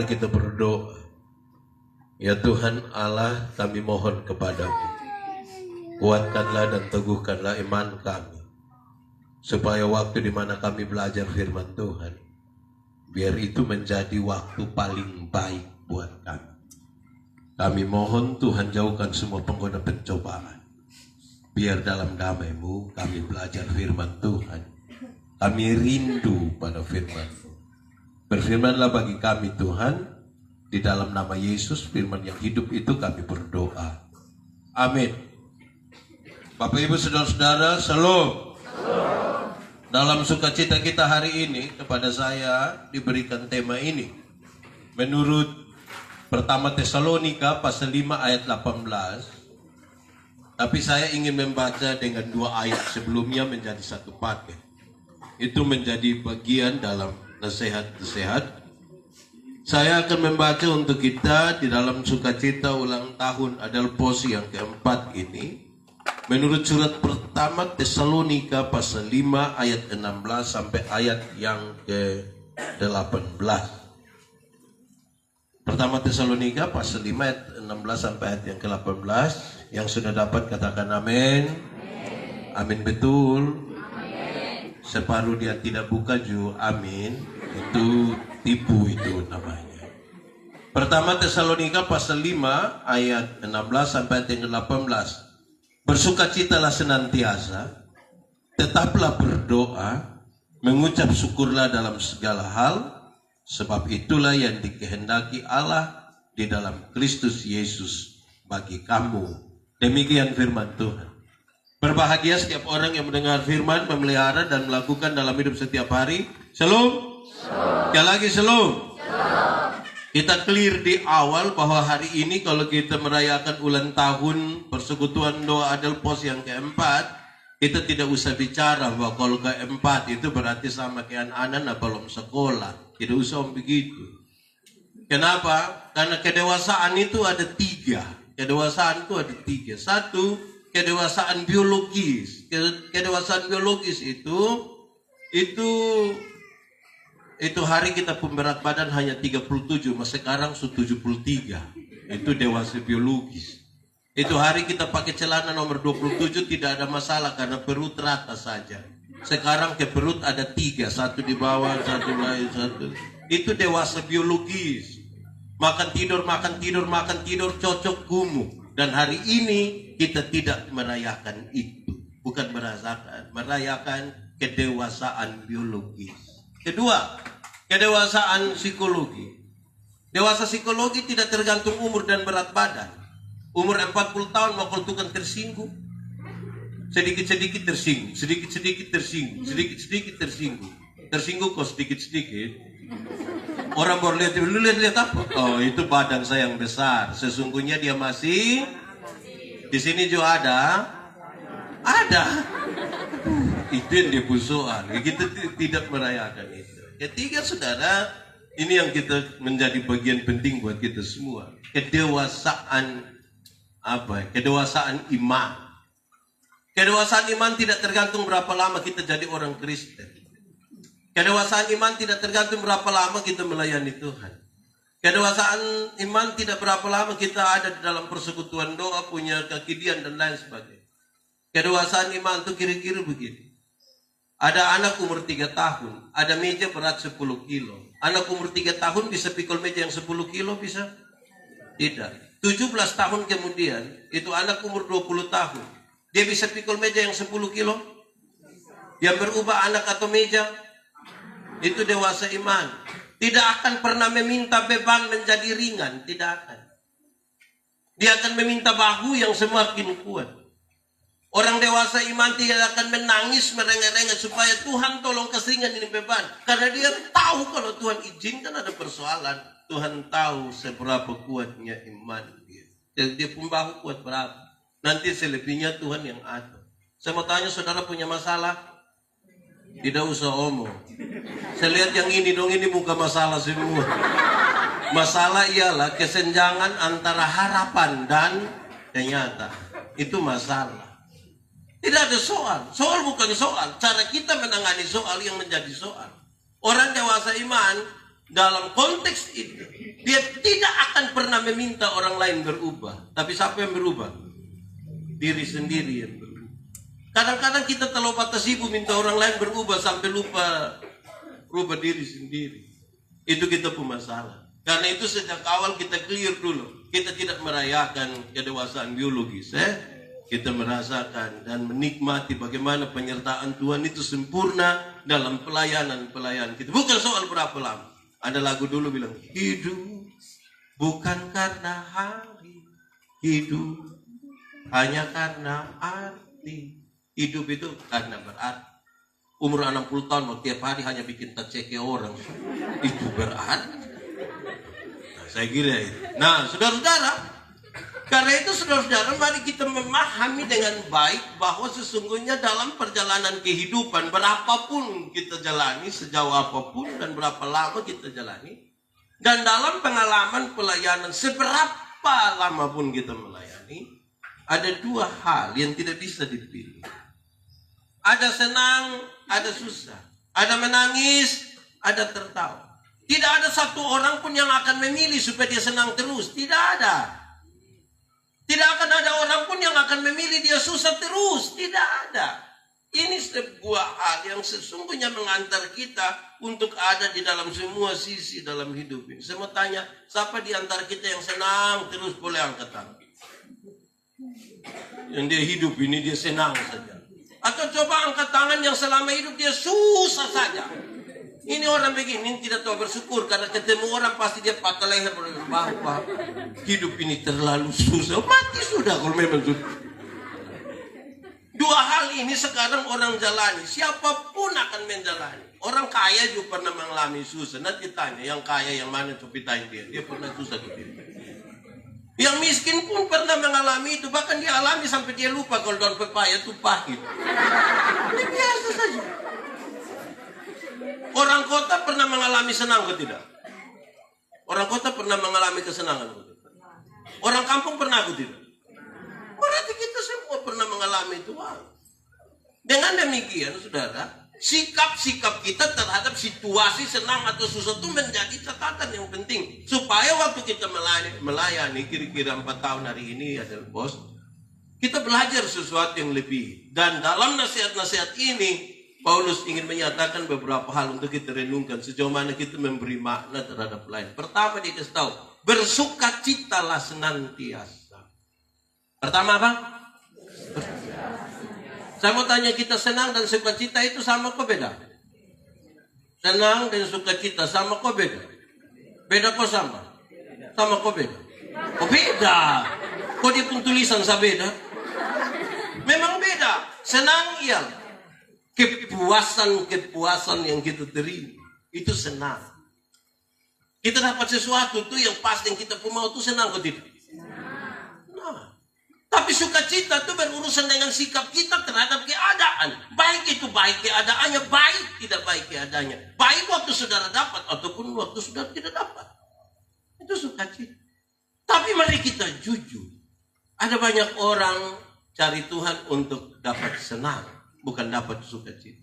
Mari kita berdoa. Ya Tuhan Allah, kami mohon kepadamu, kuatkanlah dan teguhkanlah iman kami, supaya waktu di mana kami belajar firman Tuhan, biar itu menjadi waktu paling baik buat kami. Kami mohon Tuhan jauhkan semua penggoda pencobaan. Biar dalam damai-Mu kami belajar firman Tuhan. Kami rindu pada firman-Mu. Berfirmanlah bagi kami Tuhan. Di dalam nama Yesus, firman yang hidup itu kami berdoa. Amin. Bapak Ibu Saudara-saudara, Shalom. Dalam sukacita kita hari ini, kepada saya diberikan tema ini. Menurut pertama Tesalonika pasal 5 ayat 18. Tapi saya ingin membaca dengan 2 ayat sebelumnya menjadi satu paket. Itu menjadi bagian dalam nasihat-nasihat. Saya akan membaca untuk kita di dalam sukacita ulang tahun Adelphos yang keempat ini. Menurut surat pertama Tesalonika pasal 5 ayat 16 sampai ayat yang ke-18. Pertama Tesalonika pasal 5 ayat 16 sampai ayat yang ke-18. Yang sudah dapat katakan amin. Amin betul. Separuh dia tidak buka juga amin. Itu tipu itu namanya. Pertama Tesalonika pasal 5 ayat 16 sampai ayat yang ke-18. Bersukacitalah senantiasa, tetaplah berdoa, mengucap syukurlah dalam segala hal, sebab itulah yang dikehendaki Allah di dalam Kristus Yesus bagi kamu. Demikian firman Tuhan. Berbahagia setiap orang yang mendengar firman, memelihara dan melakukan dalam hidup setiap hari. Shalom. Sekali lagi shalom. Kita clear di awal bahwa hari ini kalau kita merayakan ulang tahun persekutuan doa Adelphos yang keempat, kita tidak usah bicara bahwa kalau keempat itu berarti sama kayak anak-anak belum sekolah. Tidak usah begitu. Kenapa? Karena kedewasaan itu ada 3. Kedewasaan itu ada 3. Satu, kedewasaan biologis. Kedewasaan biologis itu hari kita pemberat badan hanya 37, mas sekarang sudah 73. Itu dewasa biologis. Itu hari kita pakai celana nomor 27 tidak ada masalah karena perut rata saja. Sekarang ke perut ada 3, satu di bawah, satu lain, satu. Itu dewasa biologis. Makan tidur, cocok kumuh. Dan hari ini kita tidak merayakan itu. Bukan merayakan kedewasaan biologis. Kedua, kedewasaan psikologi. Dewasa psikologi tidak tergantung umur dan berat badan. Umur 40 tahun mau tukang tersinggung. Sedikit-sedikit tersinggung, sedikit-sedikit tersinggung, sedikit-sedikit tersinggung. Tersinggung kok sedikit-sedikit. Orang baru lihat, lu lihat apa? Oh, itu badan saya yang besar. Sesungguhnya dia masih di sini juga ada. Itu yang dia soal. Kita tidak merayakan itu. Ketiga saudara, ini yang kita menjadi bagian penting buat kita semua. Kedewasaan Kedewasaan iman. Kedewasaan iman tidak tergantung berapa lama kita jadi orang Kristen. Kedewasaan iman tidak tergantung berapa lama kita melayani Tuhan. Kedewasaan iman tidak berapa lama kita ada di dalam persekutuan doa, punya kekidian dan lain sebagainya. Kedewasaan iman itu kira-kira begini. Ada anak umur 3 tahun, ada meja berat 10 kilo. Anak umur 3 tahun bisa pikul meja yang 10 kilo bisa? Tidak. 17 tahun kemudian, itu anak umur 20 tahun. Dia bisa pikul meja yang 10 kilo? Yang berubah anak atau meja? Itu dewasa iman. Tidak akan pernah meminta beban menjadi ringan. Tidak akan. Dia akan meminta bahu yang semakin kuat. Orang dewasa iman tidak akan menangis, merengek-rengek supaya Tuhan tolong keseringan ini beban. Karena dia tahu kalau Tuhan izinkan ada persoalan. Tuhan tahu seberapa kuatnya iman dia. Jadi dia pun bahu kuat berapa. Nanti selebihnya Tuhan yang atur. Saya mau tanya, saudara punya masalah? Tidak usah omong. Saya lihat yang ini dong, ini muka masalah semua. Masalah ialah kesenjangan antara harapan dan kenyataan. Itu masalah. Tidak ada soal. Soal bukan soal. Cara kita menangani soal yang menjadi soal. Orang dewasa iman dalam konteks itu, dia tidak akan pernah meminta orang lain berubah. Tapi siapa yang berubah? Diri sendiri yang berubah. Kadang-kadang kita terlalu batas ibu minta orang lain berubah sampai lupa rubah diri sendiri. Itu kita pun masalah. Karena itu sejak awal kita clear dulu. Kita tidak merayakan kedewasaan biologis. Kita merasakan dan menikmati bagaimana penyertaan Tuhan itu sempurna dalam pelayanan kita. Bukan soal berapa lama. Ada lagu dulu bilang, hidup bukan karena hari, hidup hanya karena arti. Hidup itu karena berarti. Umur 60 tahun mau tiap hari hanya bikin taceke orang. Itu berarti. Nah, saya kira itu. Nah, saudara-saudara, karena itu saudara-saudara, mari kita memahami dengan baik bahwa sesungguhnya dalam perjalanan kehidupan, berapapun kita jalani, sejauh apapun dan berapa lama kita jalani, dan dalam pengalaman pelayanan, seberapa lama pun kita melayani, ada dua hal yang tidak bisa dipilih. Ada senang, ada susah. Ada menangis, ada tertawa. Tidak ada satu orang pun yang akan memilih supaya dia senang terus. Tidak ada. Tidak akan ada orang pun yang akan memilih dia susah terus. Tidak ada. Ini sebuah hal yang sesungguhnya mengantar kita untuk ada di dalam semua sisi dalam hidup ini. Saya mau tanya, siapa di antara kita yang senang terus, boleh angkat tangan? Yang dia hidup ini dia senang saja. Atau coba angkat tangan yang selama hidup dia susah saja. Ini orang begini tidak tahu bersyukur karena ketemu orang pasti dia patah leher. Bapak, hidup ini terlalu susah. Mati sudah kalau memang sudah. Dua hal ini sekarang orang jalani. Siapapun akan menjalani. Orang kaya juga pernah mengalami susah. Nanti tanya yang kaya yang mana, coba tanya dia. Dia pernah susah ke dia. Yang miskin pun pernah mengalami itu. Bahkan dia alami sampai dia lupa kalau daun pepaya itu pahit. Ini biasa saja. Orang kota pernah mengalami senang atau tidak? Orang kota pernah mengalami kesenangan atau tidak? Orang kampung pernah atau tidak? Berarti kita semua pernah mengalami itu. Dengan demikian, saudara, sikap-sikap kita terhadap situasi senang atau susah itu menjadi catatan yang penting. Supaya waktu kita melayani kira-kira 4 tahun hari ini adalah bos, kita belajar sesuatu yang lebih. Dan dalam nasihat-nasihat ini, Paulus ingin menyatakan beberapa hal untuk kita renungkan. Sejauh mana kita memberi makna terhadap lain. Pertama dia kasih tahu, bersukacitalah senantiasa. Pertama apa? Saya mau tanya, kita senang dan sukacita itu sama kok beda? Senang dan sukacita sama kok beda? Beda kok sama? Sama kok beda? Kok beda? Kok dia pun tulisan saya beda? Memang beda. Senang iya. Kepuasan yang kita terima itu senang. Kita dapat sesuatu tuh yang pasti yang kita pun mau tuh senang atau tidak? Nah, tapi sukacita itu berurusan dengan sikap kita terhadap keadaan. Baik itu baik keadaannya, baik tidak baik keadaannya. Baik waktu saudara dapat ataupun waktu saudara tidak dapat. Itu sukacita. Tapi mari kita jujur. Ada banyak orang cari Tuhan untuk dapat senang, bukan dapat sukacita.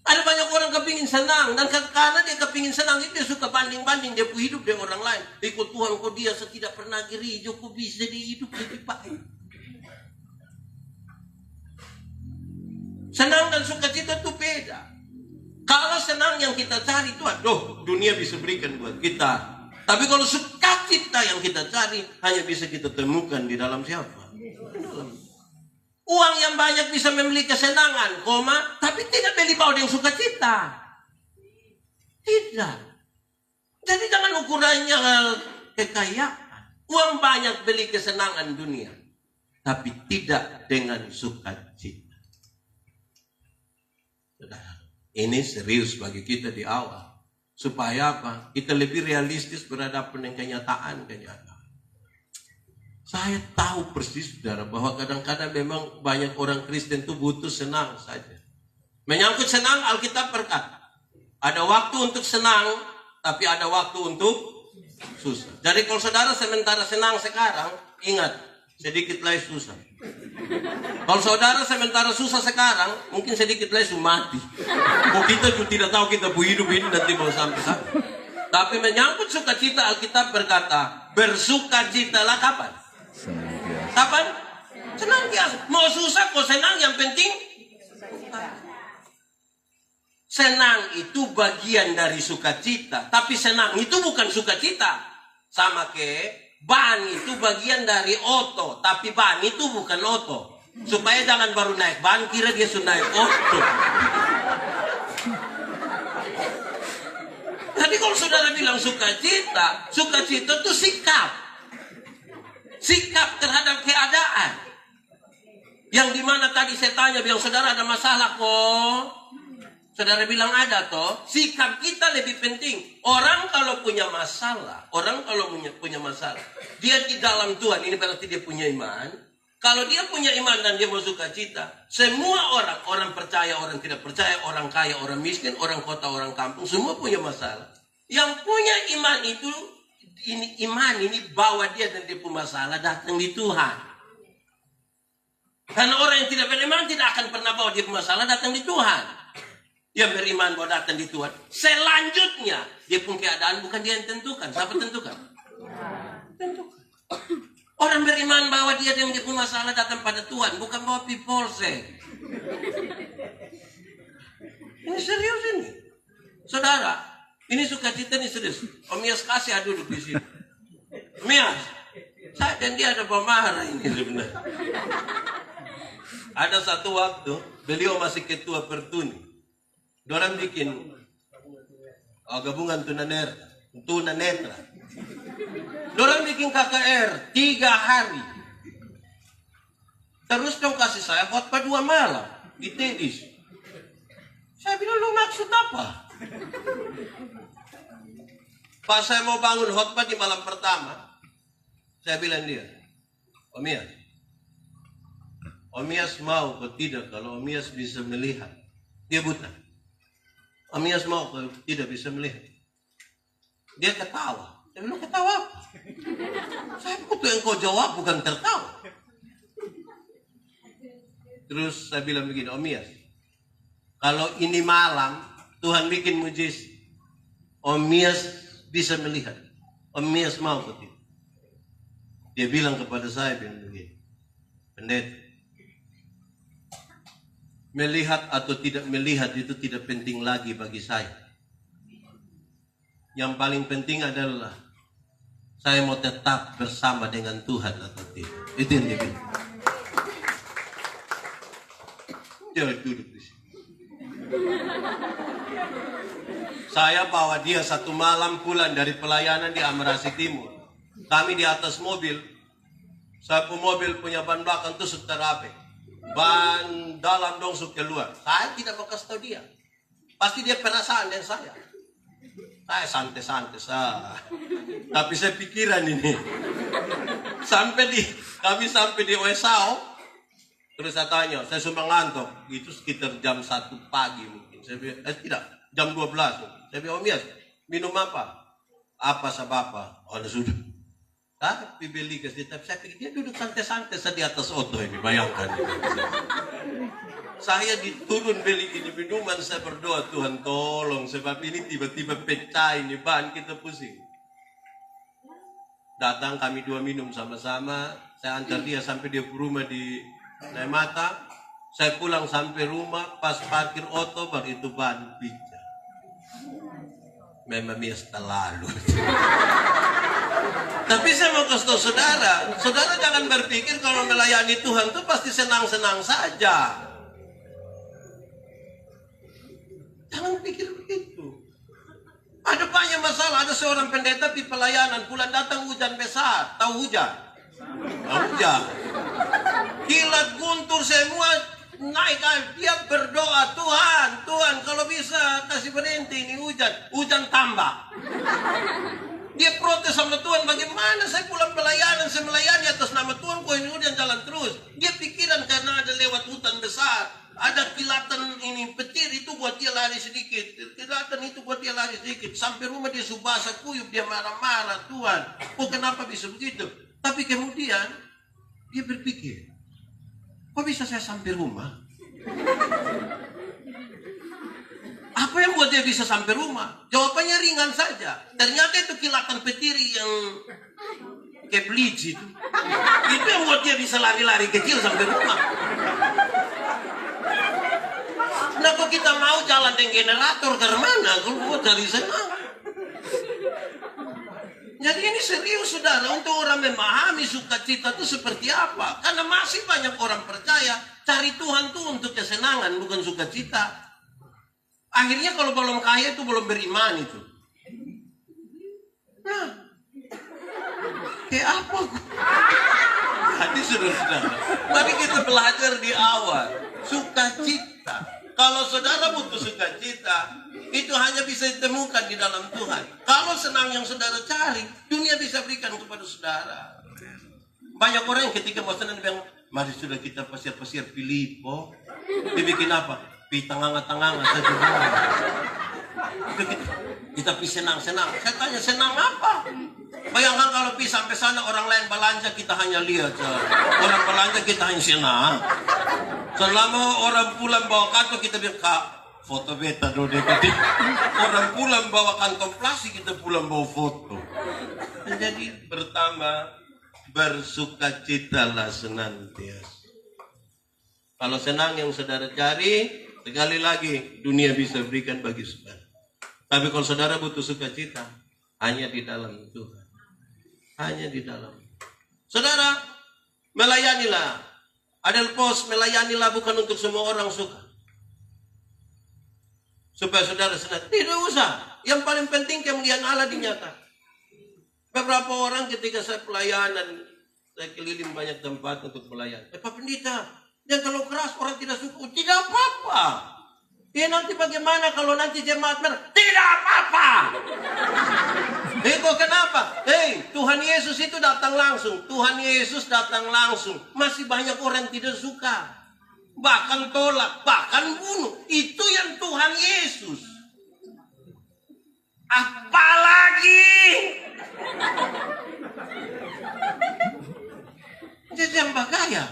Ada banyak orang kepingin senang, dan karena dia kepingin senang itu dia suka banding-banding dia hidup dengan orang lain. Ikut Tuhan kok dia tidak pernah gereja, kok bisa dia hidup lebih baik. Senang dan sukacita itu beda. Kalau senang yang kita cari itu, aduh, dunia bisa berikan buat kita. Tapi kalau sukacita yang kita cari hanya bisa kita temukan di dalam siapa? Di dalam uang yang banyak bisa membeli kesenangan, tapi tidak beli bawa yang sukacita. Tidak. Jadi jangan ukurannya kekayaan. Uang banyak beli kesenangan dunia, tapi tidak dengan sukacita. Ini serius bagi kita di awal. Supaya apa? Kita lebih realistis berhadapan dengan kenyataan. Saya tahu persis, saudara, bahwa kadang-kadang memang banyak orang Kristen itu butuh senang saja. Menyangkut senang, Alkitab berkata, ada waktu untuk senang, tapi ada waktu untuk susah. Jadi kalau saudara sementara senang sekarang, ingat, sedikit lagi susah. Kalau saudara sementara susah sekarang, mungkin sedikit lagi mati. Oh, kita juga tidak tahu kita hidup ini nanti mau sampai sana. Tapi menyangkut sukacita, Alkitab berkata, bersukacitalah kapan? Senantiasa. Kapan? Senantiasa. Mau susah kok senang, yang penting senang itu bagian dari sukacita. Tapi senang itu bukan sukacita. Sama ke ban itu bagian dari oto. Tapi ban itu bukan oto. Supaya jangan baru naik ban kira dia sudah naik oto. Jadi kalau saudara bilang sukacita, sukacita itu sikap. Sikap terhadap keadaan. Yang dimana tadi saya tanya, bilang saudara ada masalah kok. Saudara bilang ada toh. Sikap kita lebih penting. Orang kalau punya masalah, dia di dalam Tuhan, ini berarti dia punya iman. Kalau dia punya iman dan dia mau sukacita, semua orang percaya, orang tidak percaya, orang kaya, orang miskin, orang kota, orang kampung, semua punya masalah. Yang punya iman itu, ini bawa dia dan dia punya masalah datang di Tuhan. Karena orang yang tidak beriman tidak akan pernah bawa dia punya masalah datang di Tuhan. Yang beriman bawa datang di Tuhan. Selanjutnya, dia punya keadaan bukan dia yang tentukan. Siapa tentukan? Tentukan. Orang beriman bahwa dia yang punya masalah datang pada Tuhan, bukan bawa pipolse. Ini serius ini. Saudara, ini sukacita ini serius. Om Yas kasih duduk di sini. Om Yas, saya dan dia ada pemarah ini sebenarnya. Ada satu waktu, beliau masih ketua Pertuni. Dorang bikin gabungan tunanetra. Dorang bikin KKR 3 hari. Terus dong kasih saya khotbah 2 malam di Tedis. Saya bilang lu maksud apa? Pas saya mau bangun khotbah di malam pertama, saya bilang dia, Om Yas mau atau tidak kalau Om Yas bisa melihat. Dia buta. Om Yas mau atau tidak bisa melihat. Dia ketawa. Saya bilang ketawa apa? Saya butuh yang kau jawab bukan tertawa. Terus saya bilang begini, Om Yas, kalau ini malam Tuhan bikin mujizat, Om Yas bisa melihat. Om Yas mau atau tidak? Dia bilang kepada saya begini, pendeta, melihat atau tidak melihat itu tidak penting lagi bagi saya. Yang paling penting adalah saya mau tetap bersama dengan Tuhan atau tidak. Itu yang dia bilang. Dia duduk di sini. Saya bawa dia 1 malam pulang dari pelayanan di Amerasi Timur. Kami di atas mobil. Saya pun mobil punya ban belakang itu seterape. Ban dalam dong keluar. Saya tidak mau kasih tahu dia. Pasti dia perasaan dengan saya. Saya santai-santai sah. Tapi saya pikiran ini. Kami sampai di Oesau. Terus saya tanya, saya sudah ngantuk. Itu sekitar jam 1 pagi mungkin. Saya bilang, tidak, jam 12. Saya bilang, Om Yas, minum apa? Apa sebab apa? Oh, sudah. Tapi beli ke situ, saya pikir dia duduk santai-santai di atas oto ini, bayangkan. Saya diturun beli ini minuman, saya berdoa, Tuhan tolong, sebab ini tiba-tiba pecah ini, ban kita pusing. Datang kami 2 minum sama-sama, saya antar dia sampai dia ke rumah di Naimata, saya pulang sampai rumah, pas parkir oto, baru itu ban pecah. Memang dia terlalu. Tapi saya mau kasih tahu saudara jangan berpikir kalau melayani Tuhan itu pasti senang-senang saja. Jangan pikir begitu. Ada banyak masalah. Ada seorang pendeta di pelayanan, bulan datang hujan besar. Tahu hujan? Tahu hujan. Kilat guntur semua naik. Dia berdoa, Tuhan kalau bisa kasih berhenti ini hujan tambah. Dia protes sama Tuhan, bagaimana saya pulang pelayanan, saya melayani atas nama Tuhan, kok ini hujan jalan terus. Dia pikiran karena ada lewat hutan besar, ada kilatan ini petir itu buat dia lari sedikit, kilatan itu buat dia lari sedikit. Sampai rumah dia subasa kuyup, dia marah-marah, Tuhan, kok kenapa bisa begitu? Tapi kemudian dia berpikir, Kok bisa saya sampai rumah? Apa yang buat dia bisa sampai rumah? Jawabannya ringan saja. Ternyata itu kilatan petiri yang kayak bleach itu. Itu yang buat dia bisa lari-lari kecil sampai rumah. Kenapa kita mau jalan dengan generator ke mana? Kalau buat cari senang. Jadi ini serius saudara, untuk orang memahami sukacita itu seperti apa. Karena masih banyak orang percaya cari Tuhan itu untuk kesenangan, bukan sukacita. Akhirnya kalau belum kaya itu belum beriman itu. Nah, kayak apa? Jadi saudara-saudara, mari kita belajar di awal. Sukacita. Kalau saudara butuh sukacita, itu hanya bisa ditemukan di dalam Tuhan. Kalau senang yang saudara cari, dunia bisa berikan kepada saudara. Banyak orang yang ketika mau senang bilang, mari sudah kita pasir-pasir Filipo. Dibikin apa? Pi tanganga-tanganga saja. Itu kita pi senang-senang. Saya tanya, senang apa? Bayangkan kalau pi sampai sana orang lain belanja, kita hanya lihat. Orang belanja kita hanya senang. Selama orang pulang bawa kantong, kita bilang, Kak, foto beta dulu deh. Orang pulang bawa kantong plastik, kita pulang bawa foto. Jadi pertama, bersukacitalah senantiasa. Kalau senang yang saudara cari, sekali lagi dunia bisa berikan bagi saudara. Tapi kalau saudara butuh sukacita, hanya di dalam Tuhan. Hanya di dalam. Saudara, melayanilah. Adelphos, melayanilah bukan untuk semua orang suka. Supaya saudara senang. Tidak usah. Yang paling penting kemuliaan Allah dinyatakan. Beberapa orang ketika saya pelayanan, saya keliling banyak tempat untuk pelayanan. Pak Pendeta, jangan terlalu keras, orang tidak suka. Tidak apa-apa. Ya nanti bagaimana kalau nanti jemaat merah? Tidak apa-apa. Kok kenapa? Tuhan Yesus itu datang langsung. Tuhan Yesus datang langsung. Masih banyak orang tidak suka. Bahkan tolak, bahkan bunuh. Itu yang Tuhan Yesus. Apalagi jadi yang bagaya.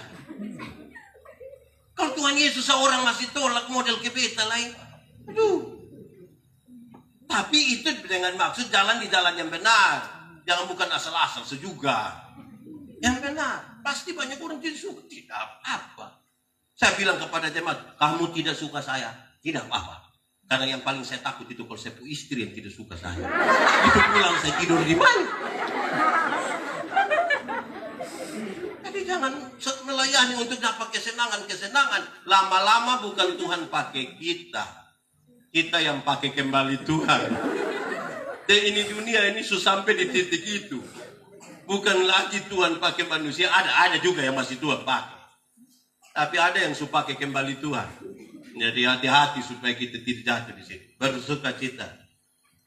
Kalau Tuhan Yesus seorang masih tolak model kebeta lain. Aduh. Tapi itu dengan maksud jalan di jalan yang benar. Jangan bukan asal-asal sejuga. Yang benar. Pasti banyak orang tidak suka. Tidak apa-apa. Saya bilang kepada jemaat, kamu tidak suka saya. Tidak apa-apa. Karena yang paling saya takut itu kalau saya punya istri yang tidak suka saya. Itu pulang saya tidur di mana? Jadi jangan melayani untuk dapat kesenangan. Lama-lama bukan Tuhan pakai kita. Kita yang pakai kembali Tuhan. Dan ini dunia ini susah sampai di titik itu. Bukan lagi Tuhan pakai manusia. Ada juga yang masih Tuhan pakai. Tapi ada yang suka pakai kembali Tuhan. Jadi hati-hati supaya kita tidak jatuh di situ. Bersukacita.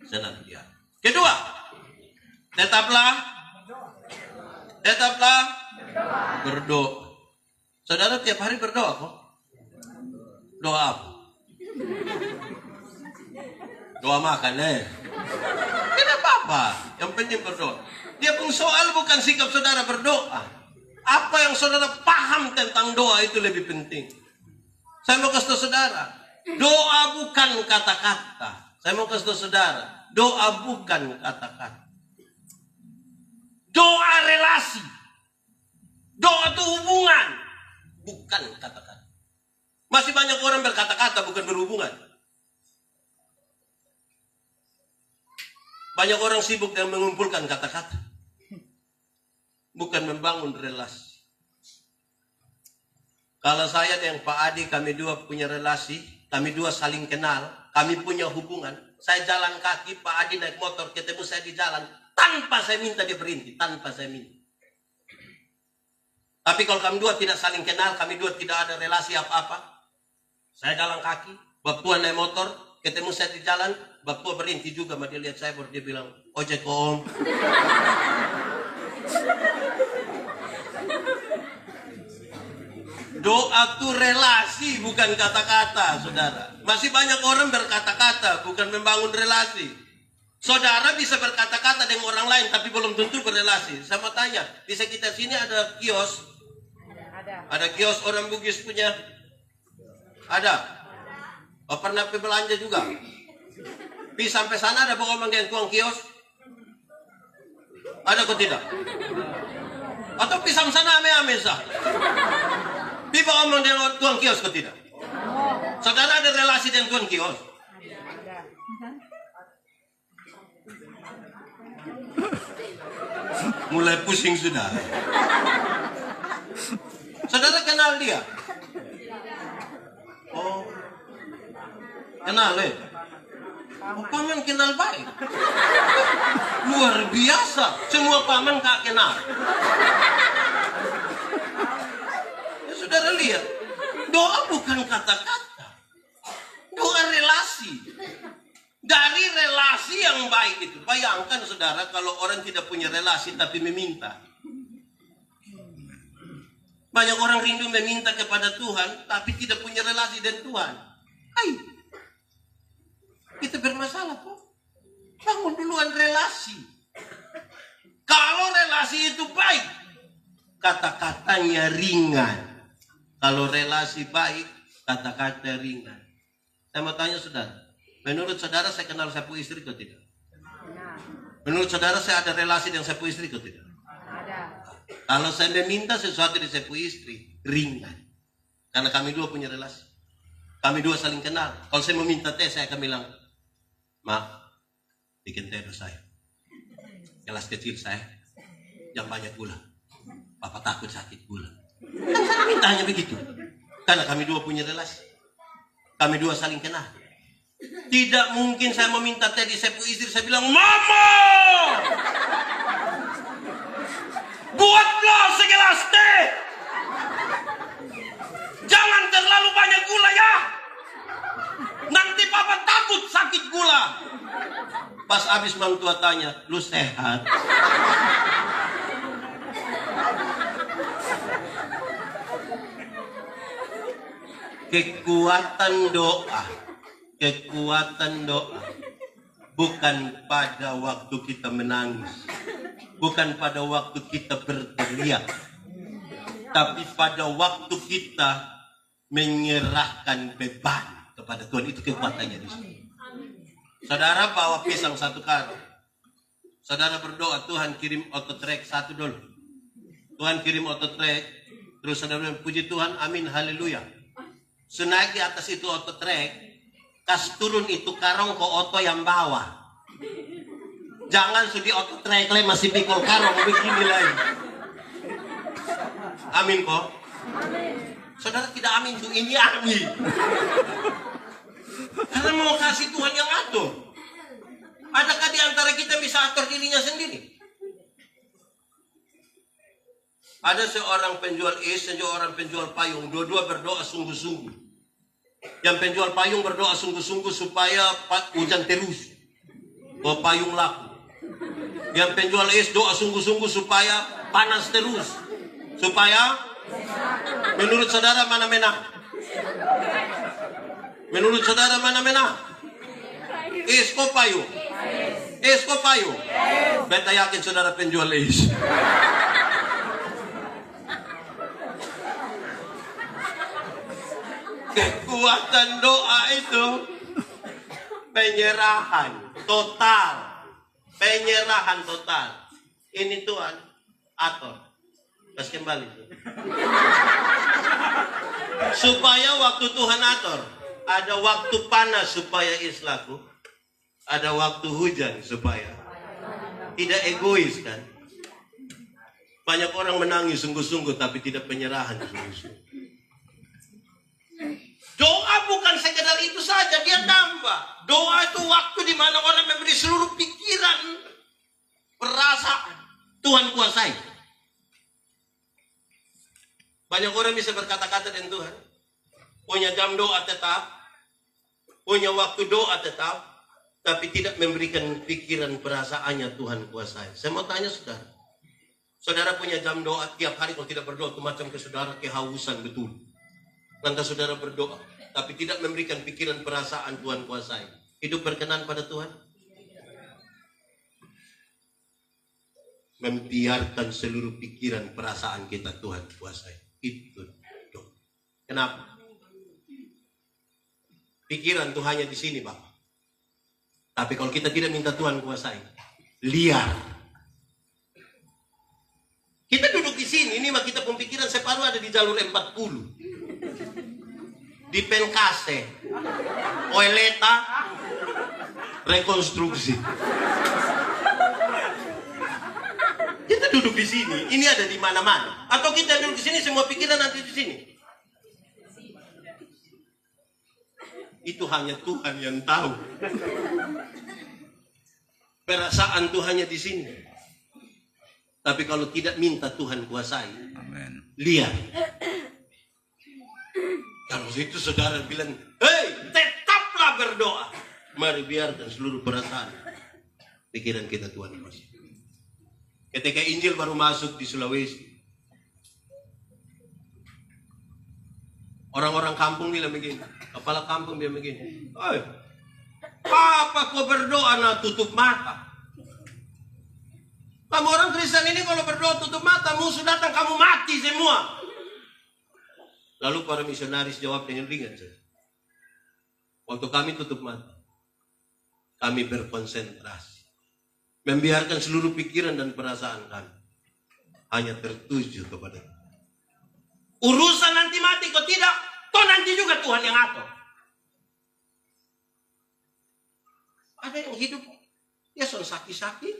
Senantiasa. Kedua, tetaplah berdoa. Saudara tiap hari berdoa kok. Doa apa? Doa makan tidak apa-apa. Yang penting berdoa. Dia pun soal bukan sikap saudara berdoa. Apa yang saudara paham tentang doa itu lebih penting. Saya mau kasih tahu saudara, doa bukan kata-kata. Saya mau kasih tahu saudara, doa bukan kata-kata. Doa relasi. Doa itu hubungan, bukan kata-kata. Masih banyak orang berkata-kata bukan berhubungan. Banyak orang sibuk dengan mengumpulkan kata-kata, bukan membangun relasi. Kalau saya dengan Pak Adi, kami dua punya relasi, kami dua saling kenal, kami punya hubungan. Saya jalan kaki, Pak Adi naik motor, ketemu saya di jalan, tanpa saya minta dia berhenti, tanpa saya minta. Tapi kalau kami dua tidak saling kenal, kami dua tidak ada relasi apa-apa, saya jalan kaki, Bapak Tuan naik motor, ketemu saya di jalan, Bapak Tuan berhenti juga, dia lihat saya, baru dia bilang, ojek om. Doa itu relasi, bukan kata-kata, saudara. Masih banyak orang berkata-kata, bukan membangun relasi. Saudara bisa berkata-kata dengan orang lain, tapi belum tentu berrelasi. Saya mau tanya, di sekitar sini ada kios? Ada kios orang Bugis punya? Ada. Oh, pernah belanja juga? Pi sampai sana ada pokoknya dengan tuang kios? Ada atau tidak? Atau pi sampai sana ame-ame sah? Pi pokoknya dengan tuang kios atau tidak? Saudara ada relasi dengan tuang kios? Mulai pusing sudah. Saudara kenal dia? Oh, kenal Oh, paman kenal baik. Luar biasa. Semua paman tak kenal. Ya, saudara lihat, doa bukan kata-kata. Doa relasi. Dari relasi yang baik itu. Bayangkan saudara kalau orang tidak punya relasi tapi meminta. Banyak orang rindu meminta kepada Tuhan tapi tidak punya relasi dengan Tuhan. Kita bermasalah kok. Bangun duluan relasi. Kalau relasi itu baik, kata-katanya ringan. Kalau relasi baik, kata-kata ringan. Saya mau tanya saudara, menurut saudara saya kenal sapu istri atau tidak? Menurut saudara saya ada relasi dengan sapu istri atau tidak? Ada. Kalau saya meminta sesuatu di sapu istri, ringan. Karena kami dua punya relasi. Kami dua saling kenal. Kalau saya meminta teh, saya akan bilang, maaf, bikin teh buat saya. Gelas kecil saya, yang banyak gula. Papa takut sakit gula. Kan saya mintanya begitu. Karena kami dua punya relasi. Kami dua saling kenal. Tidak mungkin saya meminta teh di sapu istri, saya bilang, Mama! Buatlah segelas teh! Jangan terlalu banyak gula ya! Nanti papa takut sakit gula. Pas habis mang tua tanya, lu sehat? Kekuatan doa. Kekuatan doa. Bukan pada waktu kita menangis. Bukan pada waktu kita berteriak. Tapi pada waktu kita menyerahkan beban kepada Tuhan. Itu kekuatannya di sini. Saudara bawa pisang satu karung. Saudara berdoa, Tuhan kirim autotrek satu dulu. Tuhan kirim autotrek. Terus saudara bilang, puji Tuhan, amin, haleluya. Senaik di atas itu autotrek, kas turun itu karung ke oto yang bawah. Jangan sudi autotrek le masih pikul karung begini lagi. Amin kok. Saudara tidak amin tuh, ini amin. Karena mau kasih Tuhan yang atur. Adakah di antara kita bisa atur dirinya sendiri? Ada seorang penjual es, seorang penjual payung. Dua-dua berdoa sungguh-sungguh. Yang penjual payung berdoa sungguh-sungguh supaya hujan terus. Bahwa payung laku. Yang penjual es doa sungguh-sungguh supaya panas terus. Supaya menurut saudara mana menang? Menurut saudara mana menang? Es ko payung? Es ko payung? Beta yakin saudara penjual es. Kekuatan doa itu penyerahan total. Penyerahan total. Ini Tuhan atur. Terus kembali. Supaya waktu Tuhan atur, ada waktu panas supaya islaku, ada waktu hujan supaya tidak egois kan. Banyak orang menangis sungguh-sungguh tapi tidak penyerahan sungguh-sungguh. Doa bukan sekedar itu saja, dia tambah. Doa itu waktu di mana orang memberi seluruh pikiran, perasaan. Tuhan kuasai. Banyak orang bisa berkata-kata dengan Tuhan. Punya jam doa tetap. Punya waktu doa tetap. Tapi tidak memberikan pikiran perasaannya Tuhan kuasai. Saya mau tanya saudara. Saudara punya jam doa tiap hari, kalau tidak berdoa itu macam ke saudara kehausan betul. Lantas saudara berdoa, tapi tidak memberikan pikiran perasaan Tuhan kuasai. Hidup berkenan pada Tuhan? Membiarkan seluruh pikiran perasaan kita Tuhan kuasai. Itu. Kenapa? Pikiran tuh hanya di sini, Bapak. Tapi kalau kita tidak minta Tuhan kuasai, liar. Kita duduk di sini, ini mah kita pemikiran separuh ada di jalur 40. Di Penkase, Oeleta, rekonstruksi. Kita duduk di sini, ini ada di mana-mana. Atau kita duduk di sini, semua pikiran nanti di sini. Itu hanya Tuhan yang tahu. Perasaan tuh hanya di sini. Tapi kalau tidak minta Tuhan kuasai, amen, lihat. Kalau itu saudara bilang, hei, tetaplah berdoa. Mari biarkan seluruh perasaan, pikiran kita Tuhan kuasai. Ketika Injil baru masuk di Sulawesi, orang-orang kampung bilang begini, kepala kampung bilang begini, hei, apa kau berdoa nak tutup mata? Kamu orang Kristen ini kalau berdoa tutup mata, musuh datang kamu mati semua. Lalu para misionaris jawab dengan ringan saja. Waktu kami tutup mata, kami berkonsentrasi, membiarkan seluruh pikiran dan perasaan kami hanya tertuju kepada urusan nanti mati kau tidak, toh nanti juga Tuhan yang atur. Ada yang hidup, ya sudah sakit-sakit,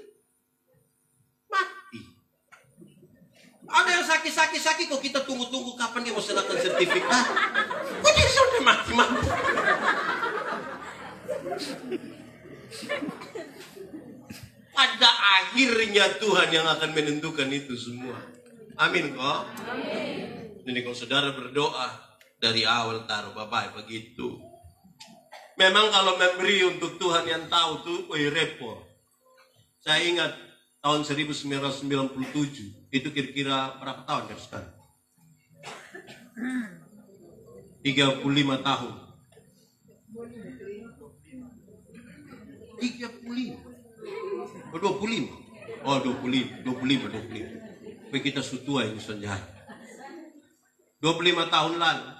mati. Ada yang sakit-sakit kok kita tunggu-tunggu kapan dia mau serahkan sertifikat. Kok dia sudah mati-mati. Pada akhirnya Tuhan yang akan menentukan itu semua. Amin kok. Amin. Jadi kalau saudara berdoa dari awal taruh Bapak begitu. Memang kalau memberi untuk Tuhan yang tahu tuh repot. Saya ingat tahun 1997 itu kira-kira berapa tahun dari sekarang? 35 tahun. 35. Oh 25. Oh 25. Tapi kita sutua ini senjata. 25 tahun lalu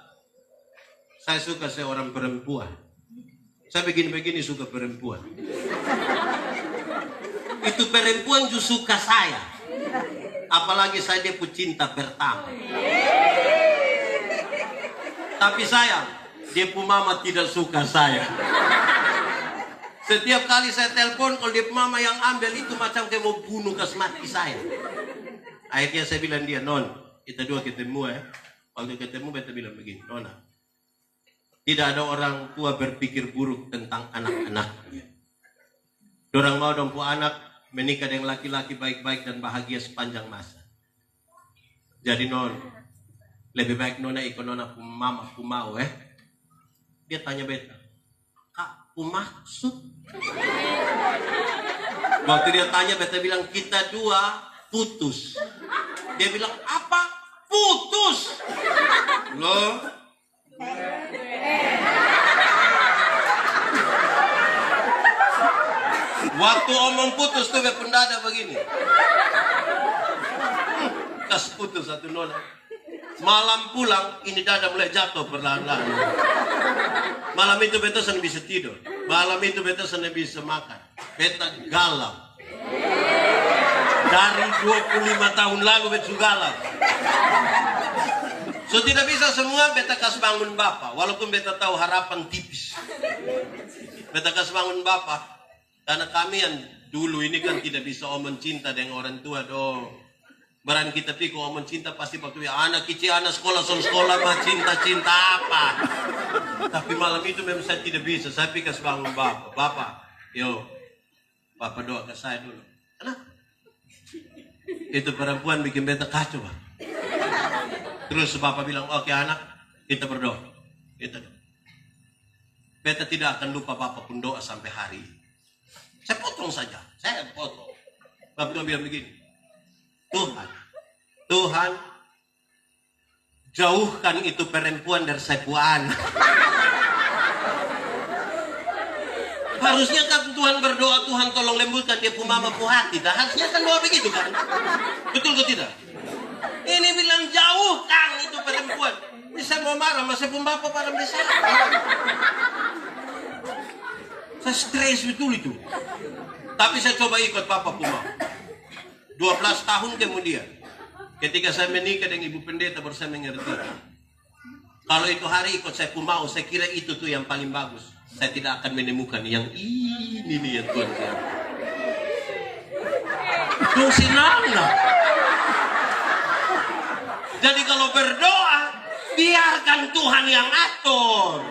saya suka seorang perempuan. Saya begini-begini suka perempuan. Itu perempuan justru suka saya. Apalagi saya dia cinta pertama. Tapi sayang, dia pun mama tidak suka saya. Setiap kali saya telepon, kalau dia mama yang ambil itu macam kayak mau bunuh mati saya. Akhirnya saya bilang dia, non, kita dua ketemu ya. Waktu ketemu kita bilang begini, nona, tidak ada orang tua berpikir buruk tentang anak-anaknya. Dorang mau dompu anak menikah dengan laki-laki baik-baik dan bahagia sepanjang masa. Jadi non, lebih baik nona ikut nona mama ku mau Dia tanya beta, kak ku maksud? Waktu dia tanya beta bilang kita dua putus. Dia bilang apa? Putus. Loh. Waktu omong putus tuh pendada begini. Kas putus satu nona. Malam pulang ini dada mulai jatuh perlahan-lahan. Malam itu beta sana bisa tidur. Malam itu beta sana bisa makan. Beta galau. Dari 25 tahun lalu beta galau. So tidak bisa semua beta kas bangun Bapak. Walaupun beta tahu harapan tipis. Beta kas bangun Bapak. Karena kami yang dulu ini kan tidak bisa omong cinta dengan orang tua dong. Barang kita pikir omong cinta pasti waktu anak kecil, anak sekolah mah cinta-cinta apa. Tapi malam itu memang saya tidak bisa. Saya pikir bangun Bapak. Bapak, yo, Bapak doa ke saya dulu. Kenapa? Itu perempuan bikin beta kacau, Pak. Terus Bapak bilang, oke anak, kita berdoa. Kita doa. Beta tidak akan lupa Bapak pun doa sampai hari ini. Saya potong saja, saya potong. Bapak bilang begini, Tuhan, jauhkan itu perempuan dari sepuan. Harusnya kan Tuhan berdoa, Tuhan tolong lembutkan dia mama hati. Harusnya kan doa begitu kan? Betul ke tidak? Ini bilang jauhkan itu perempuan. Ini saya mau marah, masa pun bapak parang bisa. Saya stres betul itu. Tapi saya coba ikut papa pun mau. 12 tahun kemudian, ketika saya menikah dengan ibu pendeta, baru saya mengerti. Kalau itu hari ikut saya pun mau, saya kira itu tuh yang paling bagus. Saya tidak akan menemukan yang ini nih yang Tuhan siap. Tuh senanglah. Jadi kalau berdoa, biarkan Tuhan yang atur.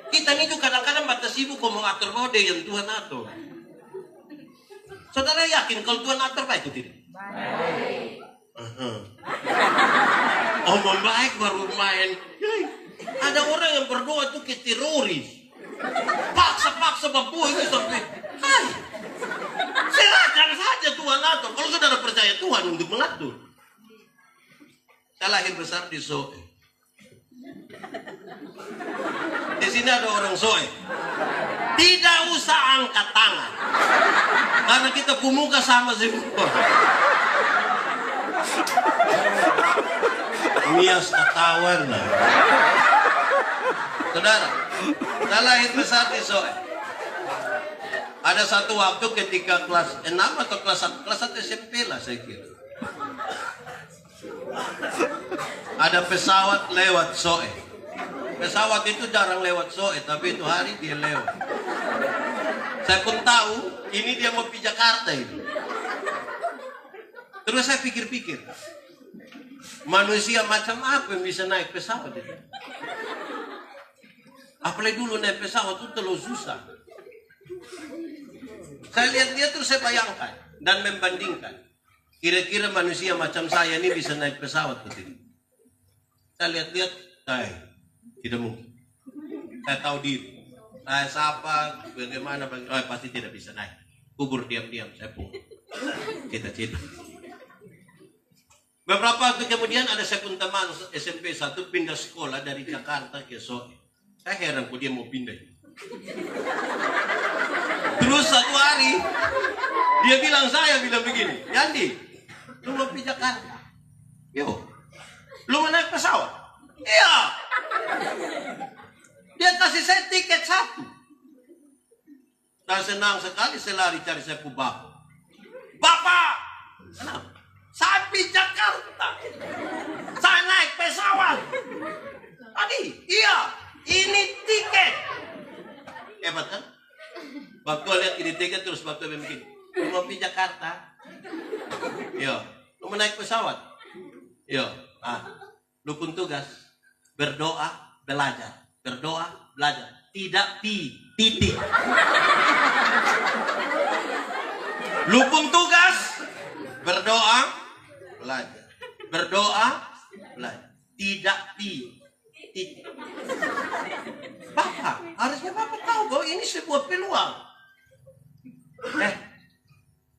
Kita ini juga kadang-kadang batas sibuk mau atur mode yang Tuhan atur. Saudara yakin kalau Tuhan atur baik itu tidak? Baik. Omong baik baru main. Ada orang yang berdoa itu kayak teroris. Paksa-paksa bapu itu sampai. Hai. Serahkan saja Tuhan atur. Kalau saudara percaya Tuhan untuk mengatur. Saya lahir besar di Soe. Di sini ada orang Soe. Tidak usah angkat tangan. Karena kita pemuka sama semua. Mias ketahuan lah. Saudara, saya lahir besar di Soe. Ada satu waktu ketika kelas 6 atau kelas 1 SMP lah saya kira. Ada pesawat lewat Soe. Pesawat itu jarang lewat Soe, tapi itu hari dia lewat. Saya pun tahu, ini dia mau pergi Jakarta ini. Terus saya pikir-pikir, manusia macam apa yang bisa naik pesawat itu? Apalagi dulu naik pesawat itu terlalu susah. Saya lihat dia terus saya bayangkan dan membandingkan. Kira-kira manusia macam saya ini bisa naik pesawat atau tidak? Saya lihat-lihat, tidak mungkin. Saya tahu diri. Saya sapa, bagaimana, pasti tidak bisa naik. Kubur diam-diam, saya pun. Cita-cita. Beberapa waktu kemudian ada saya pun teman SMP 1 pindah sekolah dari Jakarta ke Soe. Saya heran kok dia mau pindah. Terus satu hari, dia bilang begini, Yandi, lu mau pergi Jakarta? Yo, lu mau naik pesawat? Iya. Dia kasih saya tiket 1. Dan senang sekali saya lari cari saya pun bapak. Bapak, kenapa? Saya pergi Jakarta. Saya naik pesawat. Tadi, iya, ini tiket. Hebat kan? Waktu lihat ini tiket terus waktu begini. Lu mau pergi Jakarta? Iya. Lu mau naik pesawat? Iya. Lu pun tugas. Berdoa, belajar. Berdoa, belajar. Tidak titik. Lu pun tugas. Berdoa, belajar. Berdoa, belajar. Tidak titik. Bapak, harusnya Bapak tahu bahwa ini sebuah peluang.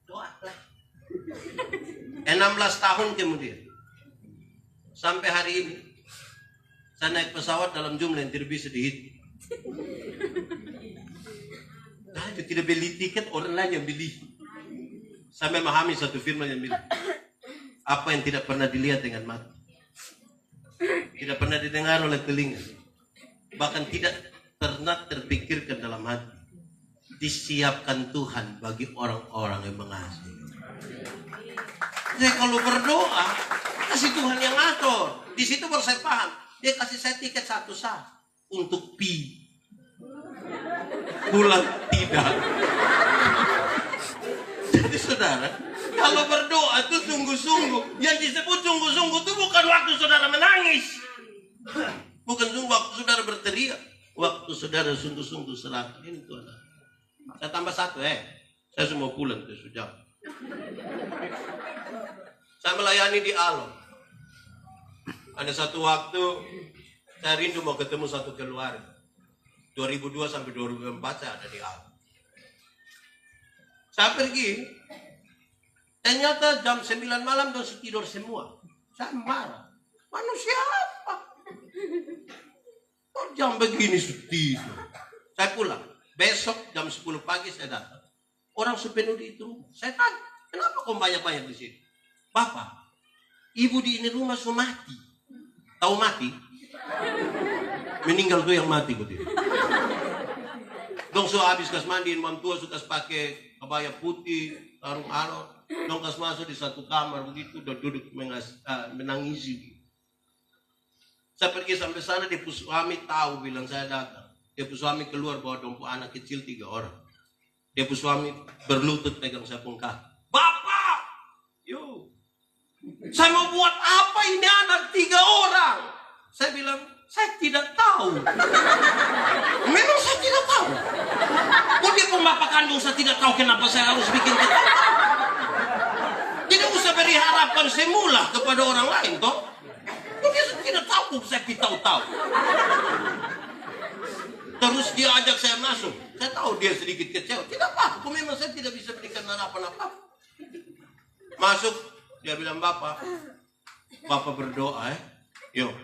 Doalah. 16 tahun kemudian. Sampai hari ini. Saya naik pesawat dalam jumlah yang tidak bisa dihitung. Nah, itu tidak beli tiket, orang lain yang beli. Saya memahami satu firman yang bilang, apa yang tidak pernah dilihat dengan mata, tidak pernah didengar oleh telinga, bahkan tidak pernah terpikirkan dalam hati, disiapkan Tuhan bagi orang-orang yang mengasihi. Jadi kalau berdoa, kasih Tuhan yang atur. Di situ baru saya paham. Dia kasih saya tiket 1 sah untuk pi. Pulang tidak. Jadi saudara, kalau berdoa itu sungguh-sungguh. Yang disebut sungguh-sungguh itu bukan waktu saudara menangis. Bukan waktu saudara berteriak. Waktu saudara sungguh-sungguh serahkan. Ini Tuhan. Saya tambah 1 Saya semua pulang ke Sujau. Saya melayani di Alor. Ada satu waktu saya rindu mau ketemu satu keluarga. 2002 sampai 2004 saya ada di Alor. Saya pergi. Ternyata jam 9 malam dan tidur semua. Saya marah. Manusia apa? Kok jam begini tidur? Saya pulang. Besok jam 10 pagi saya datang. Orang sepenuh di itu. Saya tanya, kenapa kok banyak-banyak di sini? Bapak, ibu di ini rumah sudah mati. Tahu mati? Meninggal tuh yang mati begitu. Dong so habis kas mandiin mam tua suka pakai kebaya putih, sarung alon. Dong kas masuk di satu kamar begitu, udah duduk menangisi. Saya pergi sampai sana, dia suami tahu bilang saya datang. Dia suami keluar bawa dompu anak kecil 3 orang. Dia suami berlutut pegang saya pun kaki. Bapak, yo, saya mau buat apa ini anak 3 orang? Saya bilang, saya tidak tahu. Memang saya tidak tahu. Kok dia pun bapak kandung saya tidak tahu kenapa saya harus bikin kita. Tidak usah beri harapan semula kepada orang lain, toh. Kok dia tidak tahu, saya tahu. Terus dia ajak saya masuk. Saya tahu dia sedikit kecewa. Tidak apa, kok memang saya tidak bisa berikan harapan apa. Masuk, dia bilang, Bapak berdoa Yuk.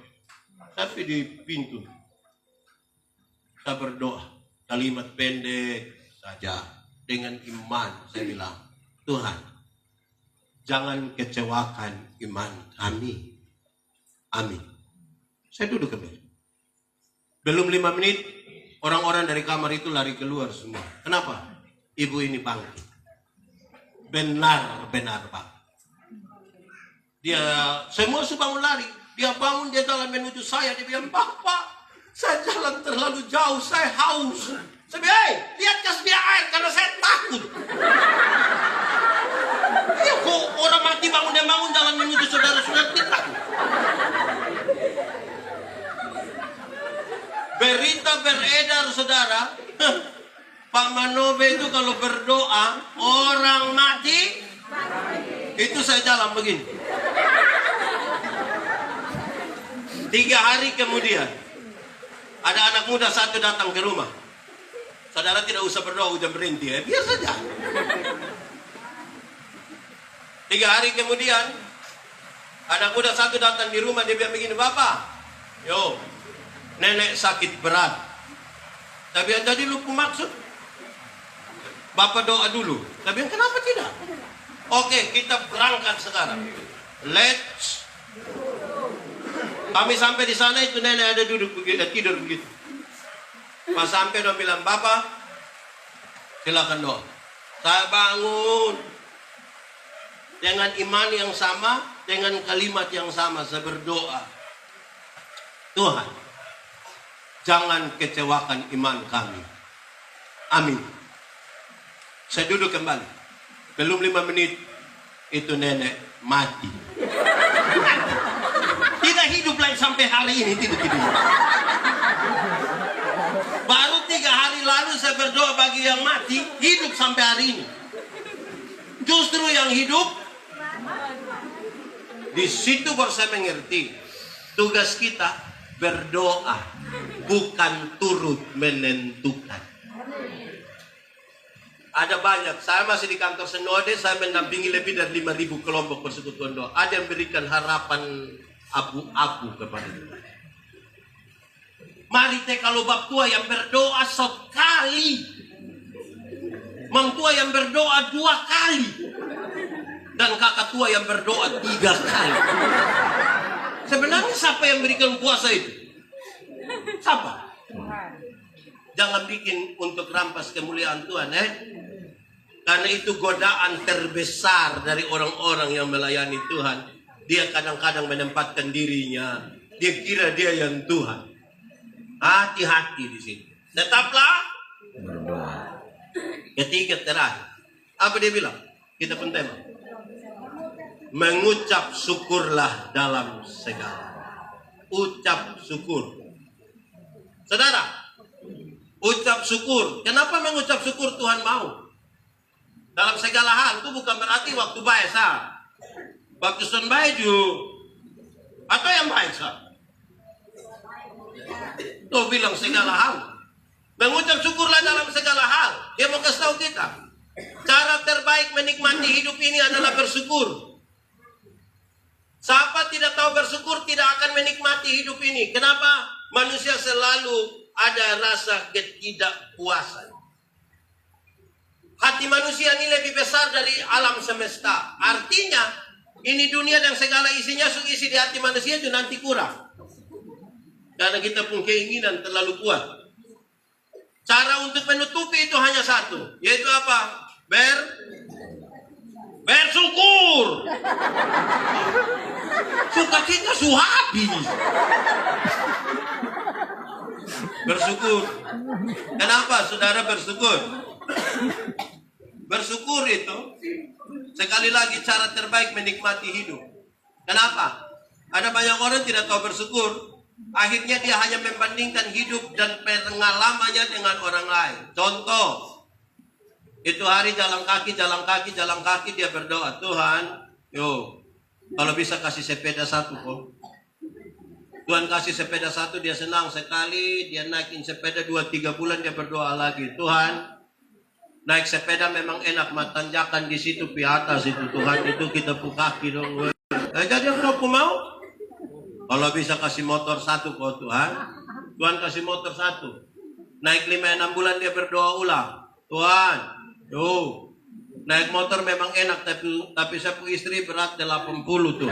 Tapi di pintu saya berdoa kalimat pendek saja dengan iman. Saya bilang, Tuhan, jangan kecewakan iman kami. Amin. Saya duduk kembali. Belum 5 menit, orang-orang dari kamar itu lari keluar semua. Kenapa? Ibu ini bangkit. Benar Pak. Dia semua bangun lari. Dia bangun, dia jalan menuju saya. Dia bilang, Bapak, saya jalan terlalu jauh, saya haus. Saya bilang, lihat kas dia air karena saya takut. Ya kok orang mati bangun jalan menuju saudara-saudara kita. Berita beredar saudara, Pak Manobe itu kalau berdoa orang mati, itu saya jalan begini. 3 hari kemudian ada anak muda satu datang ke rumah. Saudara tidak usah berdoa udah berhenti biar saja. 3 hari kemudian anak muda satu datang di rumah. Dia bilang begini, Bapak, yo, nenek sakit berat. Tapi yang tadi lupa maksud, Bapak doa dulu. Tapi yang kenapa tidak? Oke, kita berangkat sekarang. Let's. Kami sampai di sana, itu nenek ada duduk begitu, tidur begitu. Pas sampai dia bilang, Bapak, silakan doa. Saya bangun dengan iman yang sama, dengan kalimat yang sama. Saya berdoa, Tuhan, jangan kecewakan iman kami. Amin. Saya duduk kembali. Belum 5 menit, itu nenek mati. Tidak hidup lagi sampai hari ini, tidak. Baru 3 hari lalu saya berdoa bagi yang mati, hidup sampai hari ini. Justru yang hidup, di situ baru saya mengerti. Tugas kita berdoa, bukan turut menentukan. Ada banyak, saya masih di kantor Senode, saya mendampingi lebih dari 5.000 kelompok persekutuan doa. Ada yang berikan harapan abu-abu kepada kita. Mari kalau bab tua yang berdoa sekali, mang tua yang berdoa 2 kali, dan kakak tua yang berdoa 3 kali. Sebenarnya siapa yang berikan kuasa itu? Siapa? Jangan bikin untuk rampas kemuliaan Tuhan, Karena itu godaan terbesar dari orang-orang yang melayani Tuhan. Dia kadang-kadang menempatkan dirinya. Dia kira dia yang Tuhan. Hati-hati di sini. Tetaplah berdoa. Ketiga terakhir. Apa dia bilang? Kita pun tema. Mengucap syukurlah dalam segala. Ucap syukur. Saudara, ucap syukur. Kenapa mengucap syukur Tuhan mau? Dalam segala hal itu bukan berarti waktu baik sah. Waktu sun baik juga. Atau yang baik sah. Tuh bilang segala hal. Mengucap syukurlah dalam segala hal. Dia mau kasih tahu kita. Cara terbaik menikmati hidup ini adalah bersyukur. Siapa tidak tahu bersyukur tidak akan menikmati hidup ini. Kenapa? Manusia selalu ada rasa ketidakpuasan. Hati manusia ini lebih besar dari alam semesta. Artinya, ini dunia dan segala isinya isi di hati manusia itu nanti kurang. Karena kita pun keinginan terlalu kuat. Cara untuk menutupi itu hanya satu, yaitu apa? Bersyukur. Sukacita habis. Bersyukur. Kenapa saudara bersyukur? Bersyukur itu sekali lagi cara terbaik menikmati hidup. Kenapa? Ada banyak orang tidak tahu bersyukur. Akhirnya dia hanya membandingkan hidup dan pengalamannya dengan orang lain. Contoh, itu hari jalan kaki dia berdoa, Tuhan, kalau bisa kasih sepeda satu kok. Tuhan kasih sepeda satu, dia senang sekali, dia naikin sepeda 2-3 bulan dia berdoa lagi, Tuhan, naik sepeda memang enak, tanjakan di situ di atas itu, Tuhan, itu kita kaki dong. Jadi aku mau, kalau bisa kasih motor satu kok Tuhan, Tuhan kasih motor satu. Naik 5-6 bulan dia berdoa ulang, Tuhan, naik motor memang enak, tapi saya punya istri berat 80 tuh.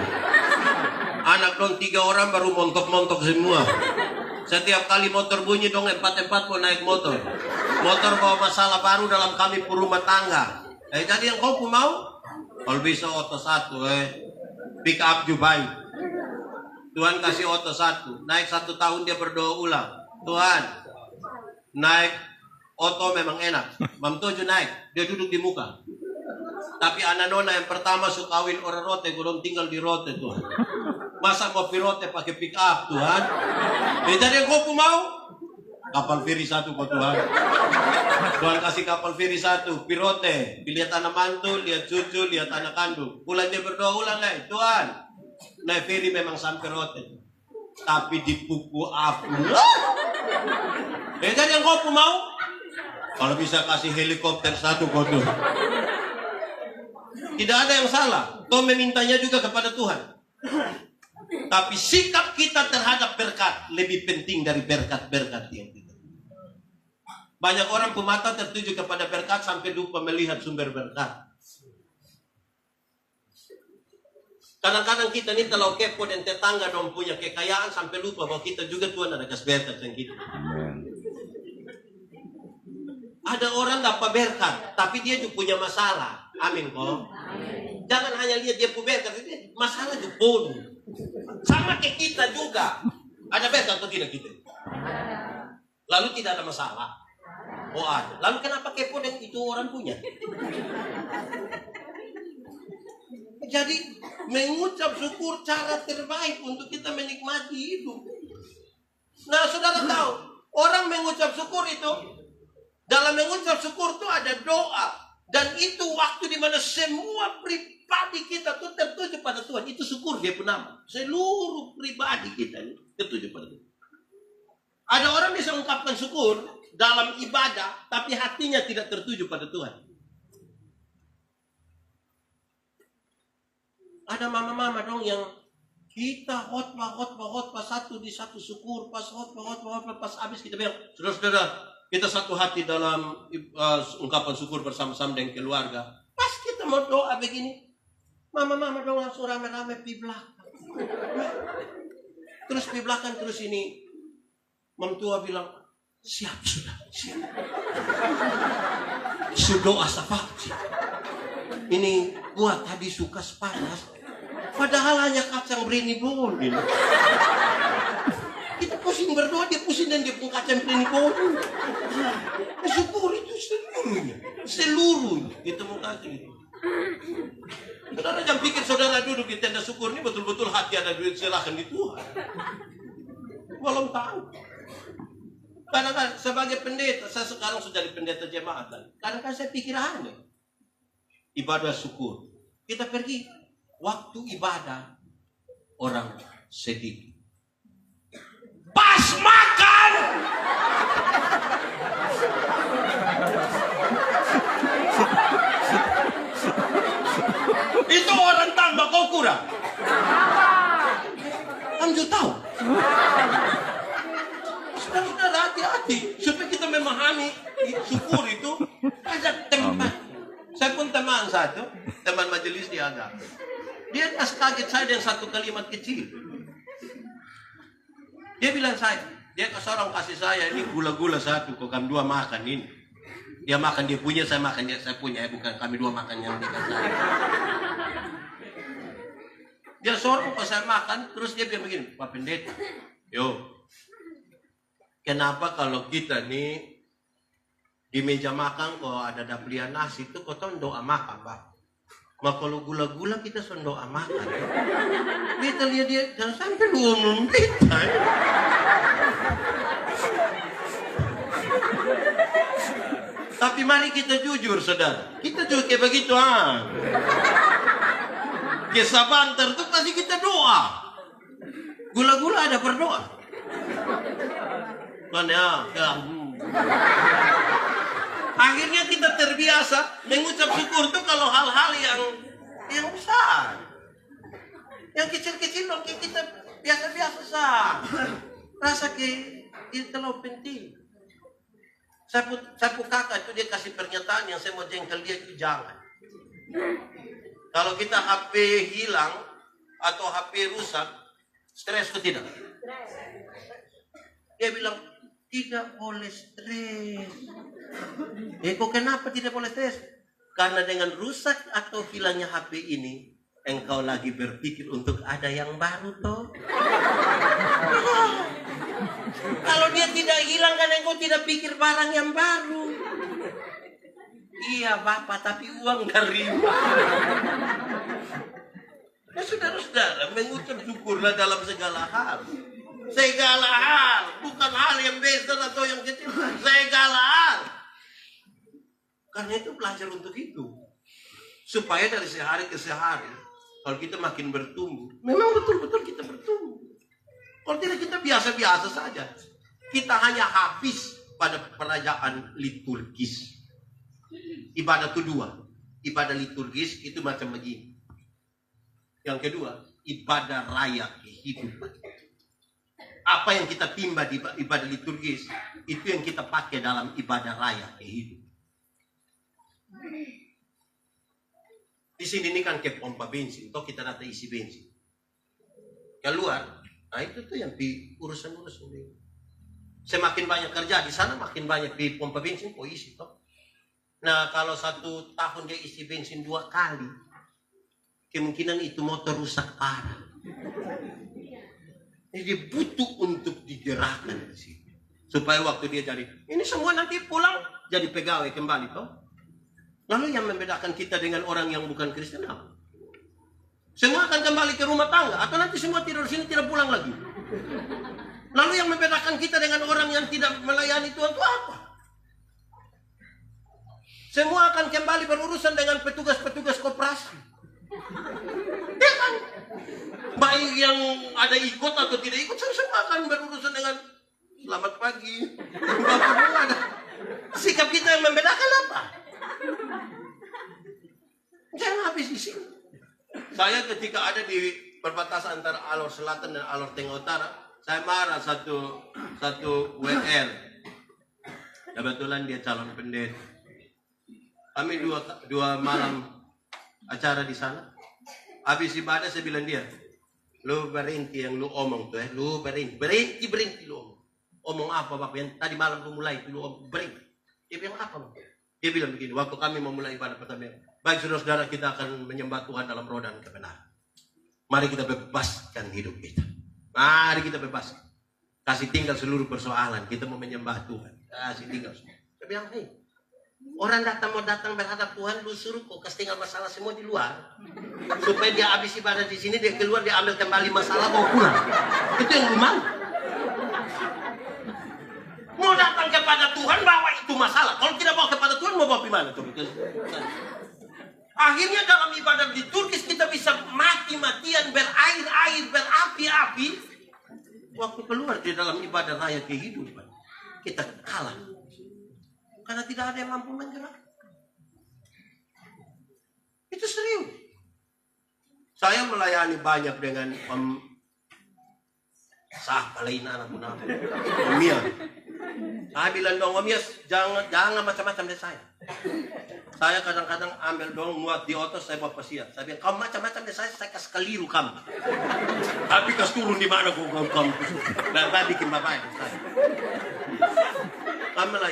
Anak dong 3 orang baru montok-montok semua. Setiap kali motor bunyi dong 4-4 mau naik motor. Motor bawa masalah baru dalam kami rumah tangga. Jadi yang kau mau? Kalau bisa oto satu, pick up Dubai. Tuhan kasih oto satu. Naik 1 tahun dia berdoa ulang. Tuhan, naik oto memang enak. Mam Tojo naik, dia duduk di muka. Tapi anak nona yang pertama suka kawin orang rote, gulung tinggal di rote Tuhan. Masa mau pirote pakai pick up Tuhan? Jadi yang kau mau? Kapal feri satu kok Tuhan. Tuhan kasih kapal feri satu, pirote, lihat anak mantu, lihat cucu, lihat anak kandung. Ulang dia berdoa ulang lagi, Tuhan, naik feri memang sampai rote, tapi dipuku apu. Jadi yang kau mau? Kalau bisa kasih helikopter satu kok Tuhan. Tidak ada yang salah. Kau memintanya juga kepada Tuhan. Tapi sikap kita terhadap berkat lebih penting dari berkat-berkat yang kita. Banyak orang pemata tertuju kepada berkat sampai lupa melihat sumber berkat. Kadang-kadang kita ini terlalu kepo dan tetangga dong punya kekayaan sampai lupa bahwa kita juga Tuhan ada kasih berkat yang kita. Ada orang dapat berkat, tapi dia juga punya masalah. Amin kok. Jangan hanya lihat dia punya berkat, masalah juga pun. Sama kayak kita juga. Ada berkat atau tidak kita? Lalu tidak ada masalah. Oh ada. Lalu kenapa kepo dan itu orang punya? Jadi mengucap syukur cara terbaik untuk kita menikmati hidup. Nah saudara tahu, orang mengucap syukur itu, dalam mengucap syukur itu ada doa. Dan itu waktu di mana semua pribadi kita tuh tertuju pada Tuhan. Itu syukur dia pun nama. Seluruh pribadi kita ini tertuju pada Tuhan. Ada orang bisa ungkapkan syukur dalam ibadah, tapi hatinya tidak tertuju pada Tuhan. Ada mama-mama dong yang kita khotbah satu di satu syukur, pas khotbah pas habis kita bilang, saudara-saudara, kita satu hati dalam ungkapan syukur bersama-sama dengan keluarga. Pas kita mau doa begini, mama-mama dong langsung rame-rame pi belakang. Terus pi belakang terus ini, memtua bilang, siap sudah, siap. Sudoa safak. Ini buat tadi suka sepanas. Padahal hanya kacang berini doang. Kita pusing berdoa, dia pusing dan dia pun kacang berini doang. Syukur itu seluruhnya. Kita mau kasih. Saudara jangan pikir saudara duduk di tenda syukur ini betul-betul hati ada duit silahkan di Tuhan. Belum tahu. Karena kan sebagai pendeta, saya sekarang sudah jadi pendeta jemaat. Karena kan saya pikir aneh. Ibadah syukur. Kita pergi waktu ibadah orang sedikit. Pas makan. Itu orang tambah kau kurang. Kamu tahu? Saudara hati-hati supaya kita memahami syukur itu ada tempat. Saya pun teman satu, teman majelis di agama. Dia kaget saya dengan satu kalimat kecil. Dia bilang dia seorang kasih saya ini gula-gula satu, kok kami dua makan ini. Dia makan dia punya, saya makan dia saya punya, bukan kami dua makan yang dia kasih saya. Dia sorong pas saya makan, terus dia bilang begini, Pak Pendeta, kenapa kalau kita nih di meja makan kok ada daplian nasi itu kok doa makan, Pak? Maka kalau gula-gula kita doa makan. Kita lihat dia jangan sampai ngomong kita. Tapi mari kita jujur, saudara. Kita juga kayak begitu, Kisah banter itu pasti kita doa. Gula-gula ada berdoa. Kan ya. Akhirnya kita terbiasa mengucap syukur itu kalau hal-hal yang besar. Yang kecil-kecil loh kita biasa-biasa sah. Rasa itu terlalu penting. Sapu kakak itu dia kasih pernyataan yang saya mau jengkel dia itu jangan. Kalau kita HP hilang atau HP rusak, stres atau tidak? Dia bilang tidak boleh stres. Kok kenapa tidak boleh stres? Karena dengan rusak atau hilangnya HP ini, engkau lagi berpikir untuk ada yang baru toh. Kalau dia tidak hilang kan engkau tidak pikir barang yang baru. Iya Bapak, tapi uang dari mana? Ya saudara-saudara, mengucap syukurlah dalam segala hal. Segala hal, bukan hal yang besar atau yang kecil. Segala hal. Karena itu belajar untuk itu. Supaya dari sehari ke sehari, kalau kita makin bertumbuh, memang betul-betul kita bertumbuh. Kalau tidak kita biasa-biasa saja. Kita hanya habis pada perayaan liturgis. Ibadah itu dua. Ibadah liturgis itu macam begini. Yang kedua, ibadah raya kehidupan. Apa yang kita timba di ibadah liturgis, itu yang kita pakai dalam ibadah raya kehidupan. Di sini ini kan ke pompa bensin, toh kita datang isi bensin. Keluar, nah itu tuh yang di urusan-urusan ini. Semakin banyak kerja di sana, makin banyak di pompa bensin, kok isi toh. Nah kalau 1 tahun dia isi bensin 2 kali, kemungkinan itu motor rusak parah. Jadi butuh untuk digerakkan di situ. Supaya waktu dia jadi, ini semua nanti pulang jadi pegawai kembali toh. Lalu yang membedakan kita dengan orang yang bukan Kristen apa? Semua akan kembali ke rumah tangga atau nanti semua tidur sini tidak pulang lagi. Lalu yang membedakan kita dengan orang yang tidak melayani Tuhan itu apa? Semua akan kembali berurusan dengan petugas-petugas koperasi. Ya kan? Baik yang ada ikut atau tidak ikut, semua akan berurusan dengan selamat pagi. Sikap kita yang membedakan apa? Jangan habis di sini. Saya ketika ada di perbatasan antara Alor Selatan dan Alor Tengah Utara, saya marah satu WL. Kebetulan dia calon pendeta. Kami dua malam acara di sana. Habis ibadah saya bilang dia, lu berhenti yang lu omong tuh lu berhenti lu omong. Omong apa Bapak yang tadi malam lu mulai lu omong, berhenti. Dia bilang apa Bapak? Dia bilang begini, waktu kami memulai ibadah pertama, baik saudara-saudara kita akan menyembah Tuhan dalam roh dan kebenaran. Mari kita bebaskan hidup kita. Mari kita bebaskan. Kasih tinggal seluruh persoalan. Kita mau menyembah Tuhan. Kasih tinggal semua. Saya bilang, orang mau datang berhadap Tuhan, lu suruh kok kasih tinggal masalah semua di luar. Supaya dia habis ibadah di sini, dia keluar, dia ambil kembali masalah, mau pulang. Itu yang lu mau. Mau datang kepada Tuhan, bawa itu masalah. Kalau tidak bawa kepada Tuhan, mau bawa di mana? Akhirnya dalam ibadah liturgis kita bisa mati-matian, berair-air, berapi-api. Waktu keluar di dalam ibadah raya kehidupan, kita kalah. Karena tidak ada yang mampu menggerak. Itu serius. Saya melayani banyak dengan lain anak munafik. Mia. Saya bilang dong, Mia, jangan macam-macam dari saya. Saya kadang-kadang ambil dong muat di otot, saya bawa pasien. Saya bilang, kamu macam-macam deh, saya kasih keliru kamu. Tapi kas turun di mana kamu. Nah, bikin bapak. Kami lah